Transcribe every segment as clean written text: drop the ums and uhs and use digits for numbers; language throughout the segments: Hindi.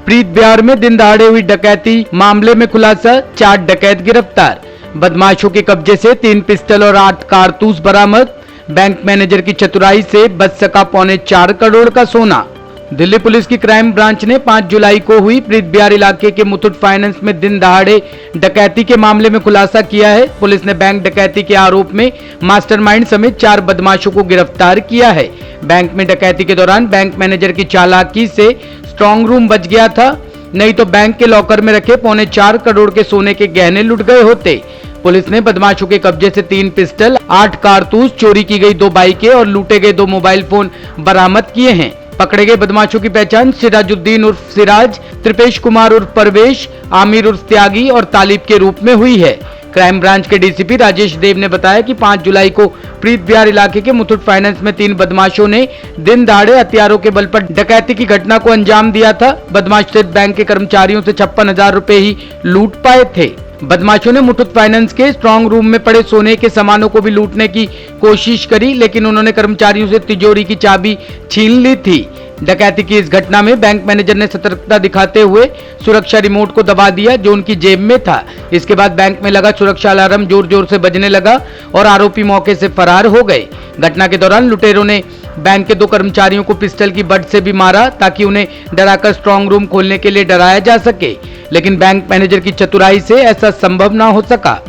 प्रीत बिहार में दिन दहाड़े हुई डकैती मामले में खुलासा, 4 डकैत गिरफ्तार। बदमाशों के कब्जे से 3 पिस्टल और 8 कारतूस बरामद। बैंक मैनेजर की चतुराई से बच सका 4.25 करोड़ का सोना। दिल्ली पुलिस की क्राइम ब्रांच ने 5 जुलाई को हुई प्रीत बिहार इलाके के मुथूट फाइनेंस में दिन दहाड़े डकैती के मामले में खुलासा किया है। पुलिस ने बैंक डकैती के आरोप में मास्टरमाइंड समेत 4 बदमाशों को गिरफ्तार किया है। बैंक में डकैती के दौरान बैंक मैनेजर की चालाकी से स्ट्रांग रूम बच गया था, नहीं तो बैंक के लॉकर में रखे 4.25 करोड़ के सोने के गहने लुट गए होते। पुलिस ने बदमाशों के कब्जे से 3 पिस्टल, 8 कारतूस, चोरी की गई 2 बाइकें और लूटे गए 2 मोबाइल फोन बरामद किए हैं। पकड़े गए बदमाशों की पहचान सिराजुद्दीन उर्फ सिराज, त्रिपेश कुमार उर्फ परवेश, आमिर उर्फ त्यागी और तालिब के रूप में हुई है। क्राइम ब्रांच के डीसीपी राजेश देव ने बताया कि 5 जुलाई को प्रीत बिहार इलाके के मुथूट फाइनेंस में 3 बदमाशों ने दिन दहाड़े हथियारों के बल पर डकैती की घटना को अंजाम दिया था। बदमाश स्टेट बैंक के कर्मचारियों से 56,000 रुपए ही लूट पाए थे। बदमाशों ने मुथूट फाइनेंस के स्ट्रांग रूम में पड़े सोने के सामानों को भी लूटने की कोशिश करी, लेकिन उन्होंने कर्मचारियों से तिजोरी की चाबी छीन ली थी। डकैती की इस घटना में बैंक मैनेजर ने सतर्कता दिखाते हुए सुरक्षा रिमोट को दबा दिया, जो उनकी जेब में था। इसके बाद बैंक में लगा सुरक्षा अलार्म जोर जोर से बजने लगा और आरोपी मौके से फरार हो गए। घटना के दौरान लुटेरों ने बैंक के 2 कर्मचारियों को पिस्टल की बट से भी मारा, ताकि उन्हें डराकर स्ट्रांग रूम खोलने के लिए डराया जा सके, लेकिन बैंक मैनेजर की चतुराई से ऐसा संभव न हो सका।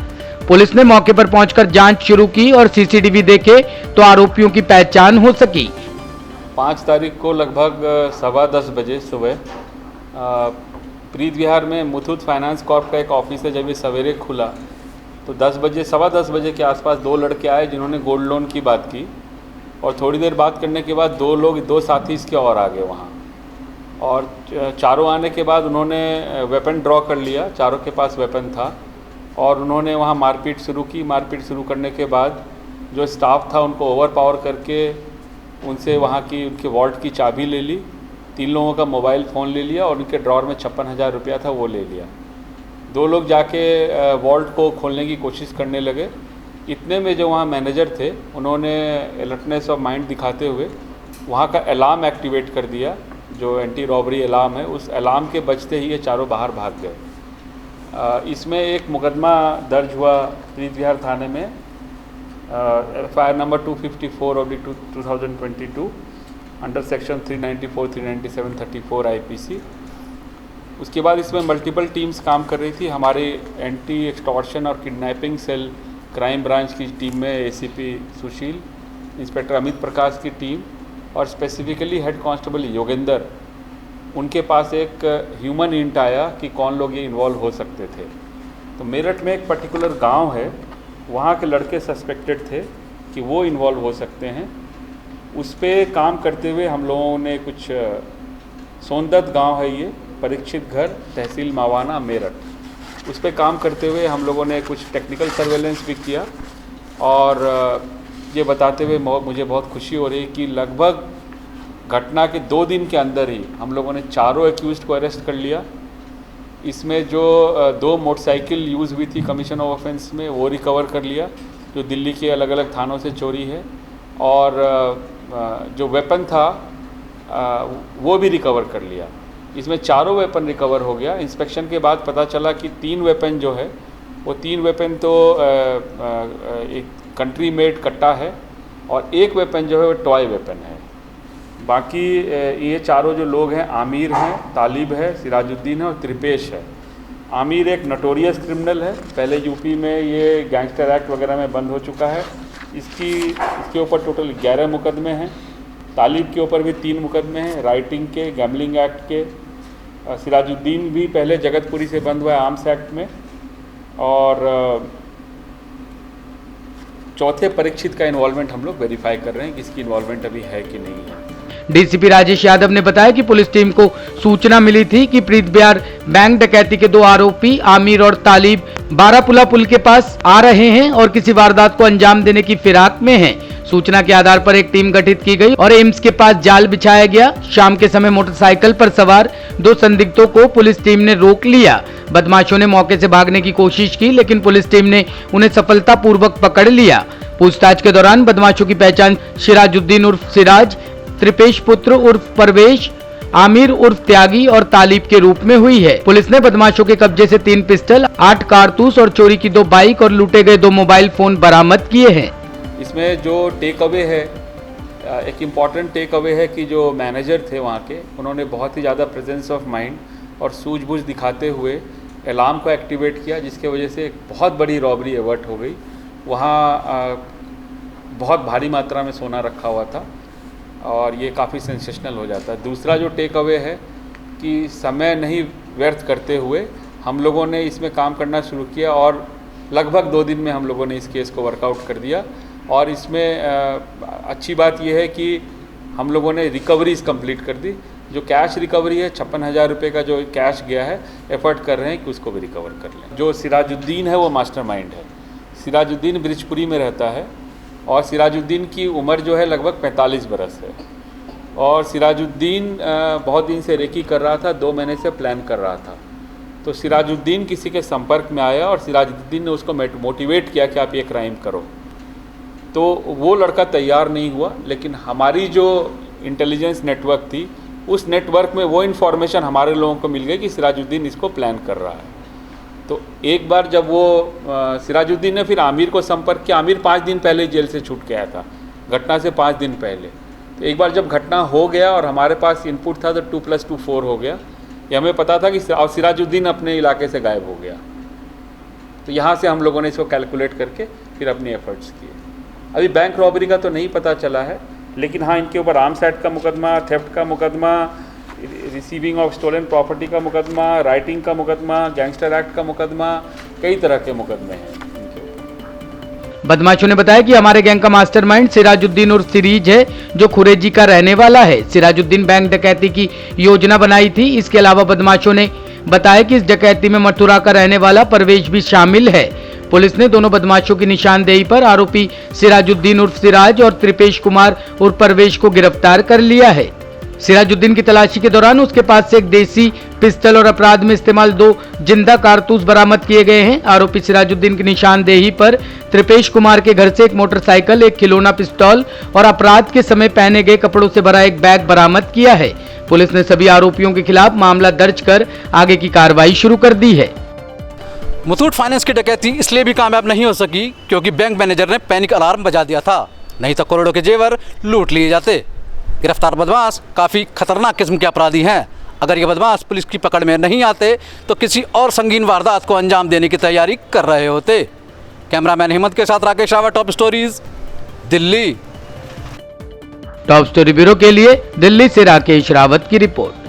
पुलिस ने मौके पर पहुंचकर जांच शुरू की और सीसीटीवी देखे तो आरोपियों की पहचान हो सकी। 5 तारीख को लगभग 10:15 बजे सुबह प्रीत बिहार में मुथूट फाइनेंस कॉर्प का एक ऑफिस है। जब ये सवेरे खुला तो 10 बजे के आसपास 2 लड़के आए जिन्होंने गोल्ड लोन की बात की, और थोड़ी देर बात करने के बाद 2 साथी इसके और आ गए वहाँ, और चारों आने के बाद उन्होंने वेपन ड्रॉ कर लिया। चारों के पास वेपन था और उन्होंने वहाँ मारपीट शुरू की। मारपीट शुरू करने के बाद जो स्टाफ था उनको ओवर पावर करके उनसे वहाँ की उनके वॉल्ट की चाबी ले ली, 3 लोगों का मोबाइल फ़ोन ले लिया और उनके ड्रॉर में 56,000 रुपया था वो ले लिया। 2 लोग जाके वॉल्ट को खोलने की कोशिश करने लगे। इतने में जो वहाँ मैनेजर थे उन्होंने अलर्टनेस ऑफ माइंड दिखाते हुए वहाँ का अलार्म एक्टिवेट कर दिया, जो एंटी रॉबरी अलार्म है। उस अलार्म के बजते ही ये चारों बाहर भाग गए। इसमें एक मुकदमा दर्ज हुआ प्रीत बिहार थाने में, FIR number 254/2022 under section 394, 397, 34 IPC। उसके बाद इसमें मल्टीपल टीम्स काम कर रही थी। हमारे एंटी एक्सटॉर्शन और किडनैपिंग सेल क्राइम ब्रांच की टीम में ACP सुशील, इंस्पेक्टर अमित प्रकाश की टीम और स्पेसिफिकली हेड कांस्टेबल योगेंद्र, उनके पास एक ह्यूमन हिंट आया कि कौन लोग ये इन्वॉल्व हो सकते थे। तो मेरठ में एक पर्टिकुलर गांव है, वहाँ के लड़के सस्पेक्टेड थे कि वो इन्वॉल्व हो सकते हैं। उस पर काम करते हुए हम लोगों ने कुछ सोनदत्त गांव है ये, परीक्षित घर, तहसील मावाना, मेरठ, उस पर काम करते हुए हम लोगों ने कुछ टेक्निकल सर्वेलेंस भी किया। और ये बताते हुए मुझे बहुत खुशी हो रही है कि लगभग घटना के 2 दिन के अंदर ही हम लोगों ने 4 एक्यूज्ड को अरेस्ट कर लिया। इसमें जो 2 मोटरसाइकिल यूज़ हुई थी कमीशन ऑफ ऑफेंस में वो रिकवर कर लिया, जो दिल्ली के अलग अलग थानों से चोरी है, और जो वेपन था वो भी रिकवर कर लिया। इसमें 4 वेपन रिकवर हो गया। इंस्पेक्शन के बाद पता चला कि 3 वेपन जो है वो 3 वेपन तो एक कंट्री मेड कट्टा है और 1 वेपन जो है वो टॉय वेपन है। बाकी ये चारों जो लोग हैं, आमिर हैं, तालिब है, सिराजुद्दीन है और त्रिपेश है। आमिर एक नोटोरियस क्रिमिनल है, पहले यूपी में ये गैंगस्टर एक्ट वगैरह में बंद हो चुका है। इसके ऊपर टोटल 11 मुकदमे हैं। तालिब के ऊपर भी 3 मुकदमे हैं, राइटिंग के, गैमलिंग एक्ट के। सिराजुद्दीन भी पहले जगतपुरी से बंद हुआ है आर्म्स एक्ट में, और चौथे परीक्षित का इन्वॉल्वमेंट हम लोग वेरीफाई कर रहे हैं कि इसकी इन्वॉल्वमेंट अभी है कि नहीं है। डीसीपी राजेश यादव ने बताया कि पुलिस टीम को सूचना मिली थी कि प्रीत बिहार बैंक डकैती के 2 आरोपी आमिर और तालिब बारापुला पुल के पास आ रहे हैं और किसी वारदात को अंजाम देने की फिराक में हैं। सूचना के आधार पर एक टीम गठित की गई और एम्स के पास जाल बिछाया गया। शाम के समय मोटरसाइकिल पर सवार 2 संदिग्धों को पुलिस टीम ने रोक लिया। बदमाशों ने मौके से भागने की कोशिश की, लेकिन पुलिस टीम ने उन्हें सफलतापूर्वक पकड़ लिया। पूछताछ के दौरान बदमाशों की पहचान सिराजुद्दीन उर्फ सिराज, त्रिपेश पुत्र उर्फ परवेश, आमिर उर्फ त्यागी और तालिब के रूप में हुई है। पुलिस ने बदमाशों के कब्जे से 3 पिस्टल, 8 कारतूस और चोरी की 2 बाइक और लूटे गए 2 मोबाइल फोन बरामद किए हैं। इसमें जो टेक अवे है, एक इम्पॉर्टेंट टेक अवे है कि जो मैनेजर थे वहाँ के, उन्होंने बहुत ही ज़्यादा प्रेजेंस ऑफ माइंड और सूझबूझ दिखाते हुए अलार्म को एक्टिवेट किया, जिसके वजह से एक बहुत बड़ी रॉबरी एवर्ट हो गई। वहाँ बहुत भारी मात्रा में सोना रखा हुआ था और ये काफ़ी सेंसेशनल हो जाता है। दूसरा जो टेक अवे है कि समय नहीं व्यर्थ करते हुए हम लोगों ने इसमें काम करना शुरू किया और लगभग 2 दिन में हम लोगों ने इस केस को वर्कआउट कर दिया। और इसमें अच्छी बात यह है कि हम लोगों ने रिकवरीज कंप्लीट कर दी। जो कैश रिकवरी है 56,000 रुपये का जो कैश गया है, एफर्ट कर रहे हैं कि उसको भी रिकवर कर लें। जो सिराजुद्दीन है वो मास्टरमाइंड है। सिराजुद्दीन ब्रिजपुरी में रहता है और सिराजुद्दीन की उम्र जो है लगभग 45 बरस है। और सिराजुद्दीन बहुत दिन से रेकी कर रहा था, 2 महीने से प्लान कर रहा था। तो सिराजुद्दीन किसी के संपर्क में आया और सिराजुद्दीन ने उसको मोटिवेट किया कि आप ये क्राइम करो। तो वो लड़का तैयार नहीं हुआ, लेकिन हमारी जो इंटेलिजेंस नेटवर्क थी, उस नेटवर्क में वो इन्फॉर्मेशन हमारे लोगों को मिल गई कि सिराजुद्दीन इसको प्लान कर रहा है। तो एक बार जब वो सिराजुद्दीन ने फिर आमिर को संपर्क किया। आमिर 5 दिन पहले जेल से छूट के आया था, घटना से 5 दिन पहले। तो एक बार जब घटना हो गया और हमारे पास इनपुट था तो 2+2 4 हो गया। ये हमें पता था कि सिराजुद्दीन अपने इलाके से गायब हो गया। तो यहाँ से हम लोगों ने इसको कैलकुलेट करके फिर अपनी एफर्ट्स किए। अभी बैंक रॉबरी का तो नहीं पता चला है, लेकिन हाँ इनके ऊपर आर्म्स एक्ट का मुकदमा, थेफ्ट का मुकदमा, रिसीविंग ऑफ स्टोलन प्रॉपर्टी का मुकदमा, राइटिंग का मुकदमा, गैंगस्टर एक्ट का मुकदमा, कई तरह के मुकदमे हैं इनके ऊपर। बदमाशों ने बताया कि हमारे गैंग का मास्टरमाइंड सिराजुद्दीन उर्फ सिरीज है, जो खुरेजी का रहने वाला है। सिराजुद्दीन बैंक डकैती की योजना बनाई थी। इसके अलावा बदमाशों ने बताया कि इस डकैती में मथुरा का रहने वाला परवेश भी शामिल है। पुलिस ने दोनों बदमाशों की निशानदेही पर आरोपी सिराजुद्दीन उर्फ सिराज और त्रिपेश कुमार उर्फ परवेश को गिरफ्तार कर लिया है। सिराजुद्दीन की तलाशी के दौरान उसके पास से एक देसी पिस्टल और अपराध में इस्तेमाल 2 जिंदा कारतूस बरामद किए गए हैं। आरोपी सिराजुद्दीन की निशानदेही पर त्रिपेश कुमार के घर से एक मोटरसाइकिल, एक खिलौना पिस्तौल और अपराध के समय पहने गए कपड़ों से भरा एक बैग बरामद किया है। पुलिस ने सभी आरोपियों के खिलाफ मामला दर्ज कर आगे की कार्रवाई शुरू कर दी है। मुथूट फाइनेंस की डकैती इसलिए भी कामयाब नहीं हो सकी क्योंकि बैंक मैनेजर ने पैनिक अलार्म बजा दिया था, नहीं तो करोड़ों के जेवर लूट लिए जाते। गिरफ्तार बदमाश काफ़ी खतरनाक किस्म के अपराधी हैं। अगर ये बदमाश पुलिस की पकड़ में नहीं आते तो किसी और संगीन वारदात को अंजाम देने की तैयारी कर रहे होते। कैमरामैन हिम्मत के साथ Rakesh Rawat, top stories, Delhi. Top story bureau के लिए दिल्ली से राकेश रावत की रिपोर्ट।